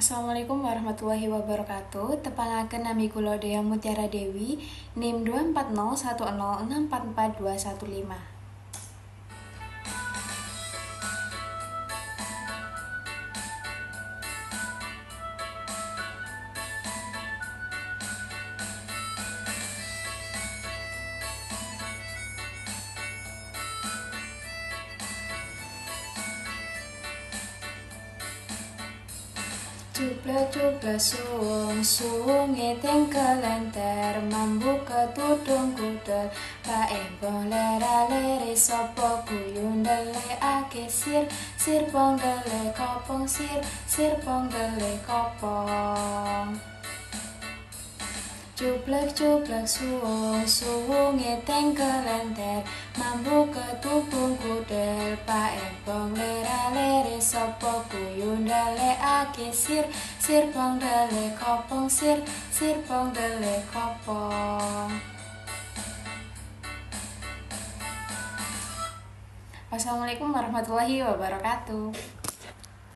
Assalamualaikum warahmatullahi wabarakatuh. Tepangken nami kula Dea Mutiara Dewi, NIM 24010644215. Cupla-cupla suwung teng kelenter mambu ketudung kudel paembong lera-lere sopo kuyun dele ake sir pong dele kopong sir pong dele kopong. Cuplek-cuplek suwung teng kelenter mambu ketubung kudel paembong lera-lere sopo kuyun dele ake sir pong dele kopong sir pong dele kopong. Wassalamualaikum warahmatullahi wabarakatuh.